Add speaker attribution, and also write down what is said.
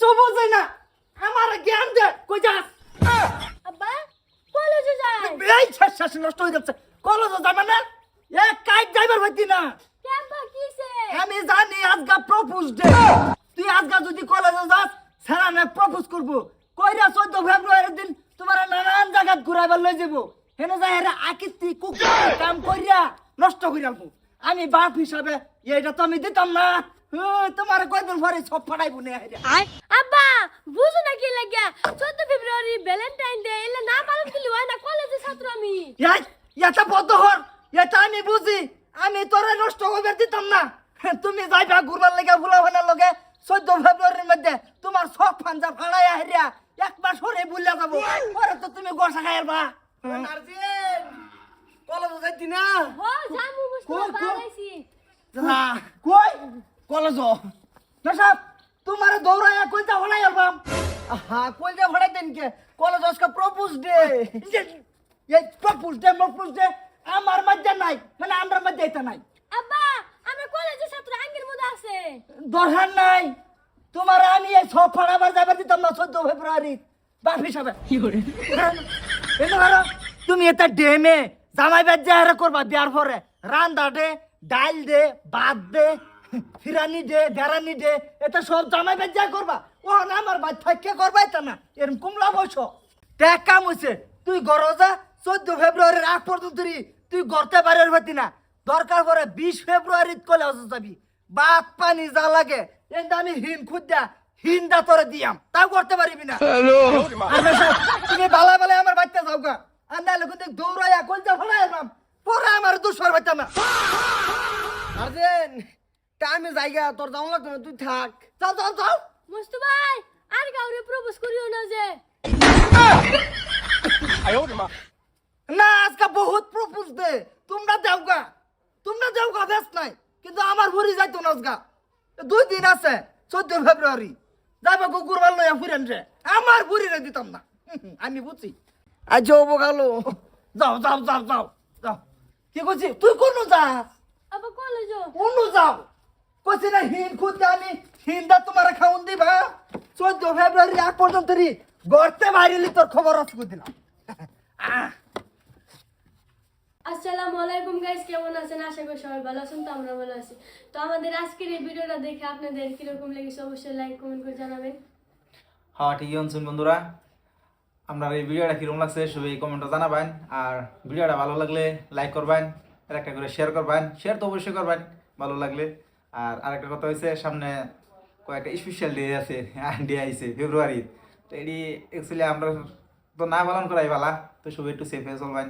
Speaker 1: কিচ্ছু বোঝে না আমার জ্ঞান দে কই যাস
Speaker 2: আব্বা কলেজে যাই
Speaker 1: এই শেষ নষ্ট হয়ে যাচ্ছে কলেজে যাবে না এক কাইট যাইবার হইতি না
Speaker 2: কে আব্বা কিছে
Speaker 1: আমি জানি আজকা প্রপোজ ডে তুই আজকা যদি কলেজে যাস সারানে প্রপোজ করব কইরা 14 ফেব্রুয়ারির দিন তোমার নানান জায়গা ঘুরাইবার লই যাব হেনে যাই হেরে আকিতি কুকুর কাম কইরা নষ্ট কইরালবো আমি বাপ হিসাবে এইটা তো আমি দিতাম না তোমার কয়দিন পরে সব ফাটাইবো না হেরে
Speaker 2: আব্বা বুঝো না কি লাগিয়া 14 ফেব্রুয়ারি ভ্যালেন্টাইন ডে এলে না পালন করলে হয় না কলেজে ছাত্র আমি
Speaker 1: এই এটা বদ্ধ হর এটা আমি বুঝি আমি তোরে নষ্ট হইবার দিতাম না তুমি যাইবা ঘুরবার লেগে ভুলাভানের লগে 14 ফেব্রুয়ারির মধ্যে তোমার সব ফাঞ্জা ফাড়াইয়া হেরিয়া একবার সরে ভুলিয়া যাবো পরে তো তুমি গোসা খাইবা নার্জিন কলেজে যাইতি না
Speaker 2: ও জামু মুস্তাফা
Speaker 1: কই, কই?
Speaker 2: বানাইছি
Speaker 1: কই কলেজ না সাহেব তোমার দৌড়াইয়া কইতা হলাই আলবাম হ্যাঁ কইতা হলাই দেন কে কলেজ আজকে প্রপোজ ডে এই প্রপোজ ডে আমার মধ্যে নাই মানে আমার মধ্যে এটা নাই
Speaker 2: আব্বা আমরা কলেজে ছাত্র আঙ্গের মধ্যে আছে
Speaker 1: দরকার নাই তোমার আমি এই সব ফাড়াবার যাবার দিতাম না 14 ফেব্রুয়ারি বাপ হিসাবে তুমি এটা ডেমে জামাই বাদ যা করবা বিয়ার পরে রান্দা দে ডাইল দে ভাত দে ফিরানি দে বেড়ানি দে এটা সব জামাই বাদ যা করবা ও না আমার বাদ থাকে করবা এটা না এরকম কুমলা বয়স দেখ কাম হয়েছে তুই ঘর যা 14 ফেব্রুয়ারির আগ পর্যন্ত তুই গড়তে পারের হতি না দরকার পরে 20 ফেব্রুয়ারি কলেজ যাবি বাত পানি যা লাগে এটা আমি হিন খুদ্দা হিন্দা তোরে দিয়াম তাও করতে পারিবি না আরে সাহেব, তুমি বালা বালা আমার বাচ্চা যাও গা আর নাহলে কিন্তু দৌড়াইয়া কলজা ফলাই এলাম পরে আমার দুঃসর বাচ্চা না আর্জেন টাইমে জায়গা তোর যাও লাগতো না তুই থাক যাও যাও যাও
Speaker 2: মুস্তফা ভাই আর কাউরে প্রপোজ করিও না যে
Speaker 1: না আজকে বহুত প্রপোজ দে তোমরা দেও গা বেশ নাই কিন্তু আমার ভরি যাইতো না আজকা 2 দিন আছে 14 ফেব্রুয়ারি যাইবা কুকুর ভাল লইয়া ফুরেন রে আমার ভরি রে দিতাম না আমি বুঝছি আজ বগালো যাও যাও যাও যাও যাও কি করছি তুই কোন যা
Speaker 2: আব্বা কলেজ
Speaker 1: কোন যাও কইছি না হিন খুদ আমি হিন্দা তোমার খাউন দিবা 14 ফেব্রুয়ারি আগ পর্যন্ত গড়তে বাইরেলি তোর খবর আছে দিলাম
Speaker 2: আসসালামু আলাইকুম গাইস কেমন আছেন আশা করি সবাই ভালো আছেন তো আমরা ভালো আছি তো আমাদের আজকের এই ভিডিওটা দেখে আপনাদের কিরকম লেগেছে অবশ্যই লাইক কমেন্ট করে জানাবেন
Speaker 3: হ্যাঁ ঠিকই আছেন বন্ধুরা আপনার এই ভিডিওটা কিরকম লাগছে সবাই কমেন্টে জানাবেন আর ভিডিওটা ভালো লাগলে লাইক করবেন আর একটা করে শেয়ার করবেন শেয়ার তো অবশ্যই করবেন ভালো লাগলে আর আরেকটা কথা হয়েছে সামনে কয়েকটা স্পেশাল ডে আছে ডে আইছে ফেব্রুয়ারি তো এটি অ্যাকচুয়ালি আমরা তো না পালন করাই ভালা তো সবাই একটু সেফে চলবেন